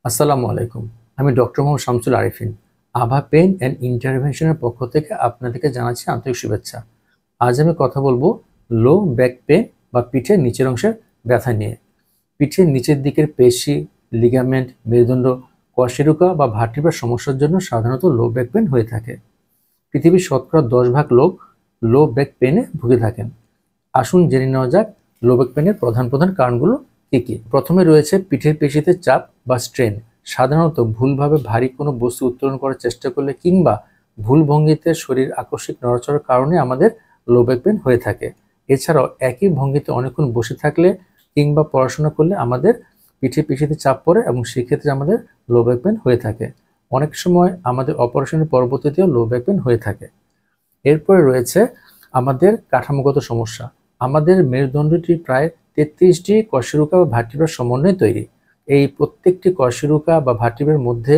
আসসালামু আলাইকুম। আমি ডক্টর মোহাম্মদ শামসুল আরিফিন। আভা পেইন অ্যান্ড ইন্টারভেনশনের পক্ষ থেকে আপনাদেরকে জানাচ্ছি আন্তরিক শুভেচ্ছা। আজ আমি কথা বলবো লো ব্যাক পেইন বা পিঠের নিচের অংশের ব্যথা নিয়ে। পিঠের নিচের দিকের পেশি, লিগামেন্ট, মেরুদণ্ড, কশেরুকা বা ভার্টিব্রার সমস্যার জন্য সাধারণত লো ব্যাক পেইন হয়ে থাকে। পৃথিবীর শতকরা 10 ভাগ লোক লো ব্যাক পেইনে ভুগে থাকেন। আসুন জেনে নেওয়া যাক লো ব্যাক পেইনের প্রধান প্রধান কারণগুলো কী কী। প্রথমে রয়েছে পিঠের পেশিতে চাপ বা স্ট্রেন। সাধারণত ভুলভাবে ভারী কোনো বস্তু উত্তোলন করার চেষ্টা করলে কিংবা ভুল ভঙ্গিতে শরীর আকস্মিক নড়াচড়ার কারণে আমাদের লো ব্যাক পেইন হয়ে থাকে। এছাড়াও একই ভঙ্গিতে অনেকক্ষণ বসে থাকলে কিংবা পড়াশোনা করলে আমাদের পিঠের পেশিতে চাপ পড়ে এবং সেক্ষেত্রে আমাদের লো ব্যাক পেইন হয়ে থাকে। অনেক সময় আমাদের অপারেশনের পরবর্তীতেও লো ব্যাক পেইন হয়ে থাকে। এরপরে রয়েছে আমাদের কাঠামোগত সমস্যা। আমাদের মেরুদণ্ডটি প্রায় 33টি কশেরুকা বা ভার্টিব্রার সমন্বয়ে তৈরি। এই প্রত্যেকটি কশেরুকা বা ভার্টিব্রার মধ্যে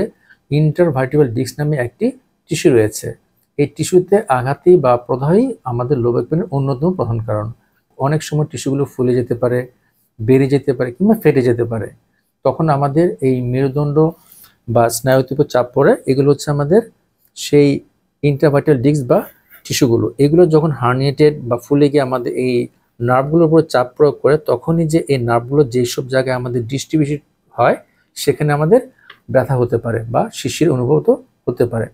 ইন্টারভার্টিব্রাল ডিস্ক নামে একটি টিস্যু রয়েছে। এই টিস্যুতে আঘাতই বা প্রদাহই আমাদের লো ব্যাক পেইনের অন্যতম প্রধান কারণ। অনেক সময় টিস্যুগুলো ফুলে যেতে পারে, বেড়ে যেতে পারে কিংবা ফেটে যেতে পারে। তখন আমাদের এই মেরুদণ্ড বা স্নায়ুতে উপর চাপ পড়ে। এগুলো হচ্ছে আমাদের সেই ইন্টারভার্টিব্রাল ডিস্ক বা টিস্যুগুলো। এগুলো যখন হার্নিয়েটেড বা ফুলে গিয়ে আমাদের এই নার্ভগুলোর উপর চাপ প্রয়োগ করে, তখনই যে এই নার্ভগুলো যেসব জায়গায় আমাদের ডিস্ট্রিবিউশন হয় সেখানে আমাদের ব্যথা হতে পারে বা শিরশির অনুভূত হতে পারে।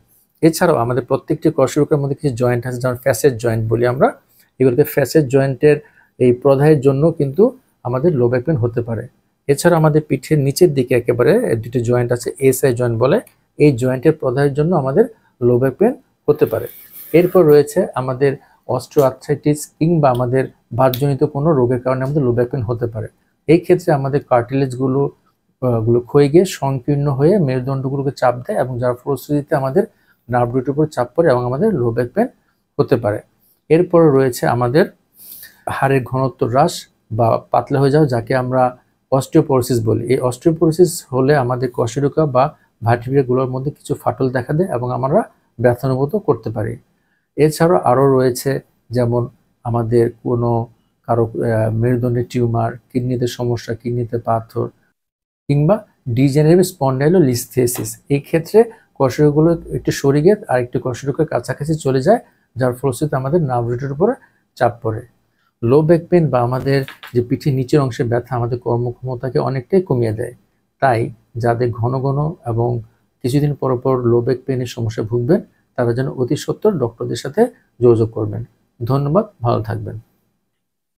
এছাড়াও আমাদের প্রত্যেকটি কশেরুকার মধ্যে কিছু জয়েন্ট আছে, যেমন ফ্যাসেট জয়েন্ট বলি আমরা। এগুলোকে ফ্যাসেট জয়েন্টের এই প্রদাহের জন্য কিন্তু আমাদের লো ব্যাক পেইন হতে পারে। এছাড়া আমাদের পিঠের নিচের দিকে একেবারে দুটি জয়েন্ট আছে, এসআই জয়েন্ট বলে। এই জয়েন্টের প্রদাহের জন্য আমাদের লো ব্যাক পেইন হতে পারে। এরপর রয়েছে আমাদের অস্টিওআর্থ্রাইটিস কিংবা আমাদের বাতজনিত কোনো রোগের কারণে আমাদের লো ব্যাক পেইন হতে পারে। এই ক্ষেত্রে আমাদের কার্টিলেজগুলো ক্ষয়ে গিয়ে সংকীর্ণ হয়ে মেরুদণ্ডগুলোকে চাপ দেয় এবং যার ফলশ্রুতিতে আমাদের নার্ভ রুটের উপর চাপ পড়ে এবং আমাদের লো ব্যাক পেইন হতে পারে। এরপরে রয়েছে আমাদের হাড়ের ঘনত্ব হ্রাস বা পাতলা হয়ে যাওয়া, যাকে আমরা অস্টিওপোরোসিস বলি। এই অস্টিওপোরোসিস হলে আমাদের কশেরুকা বা ভার্টিব্রাগুলোর মধ্যে কিছু ফাটল দেখা দেয় এবং আমরা ব্যথা অনুভূত করতে পারি। এছাড়াও আরও রয়েছে যেমন আমাদের কোনো কারো মেরুদণ্ডের টিউমার, কিডনিতে সমস্যা, কিডনিতে পাথর কিংবা ডিজেনারেটিভ স্পন্ডাইলোলিস্থেসিস। এই ক্ষেত্রে কশেরুকগুলো একটু সরে গিয়ে আরেকটি কশেরুকের কাছাকাছি চলে যায়, যার ফলশ্রুতিতে আমাদের নার্ভ রুটের উপরে চাপ পড়ে। লো ব্যাক পেইন বা আমাদের যে পিঠের নিচের অংশে ব্যথা আমাদের কর্মক্ষমতাকে অনেকটাই কমিয়ে দেয়। তাই যাদের ঘন ঘন এবং কিছুদিন পর পর লো ব্যাক পেইনের সমস্যায় ভুগবেন, তারা যেন অতি সত্বর ডক্টরদের সাথে যোগাযোগ করবেন। ধন্যবাদ, ভালো থাকবেন।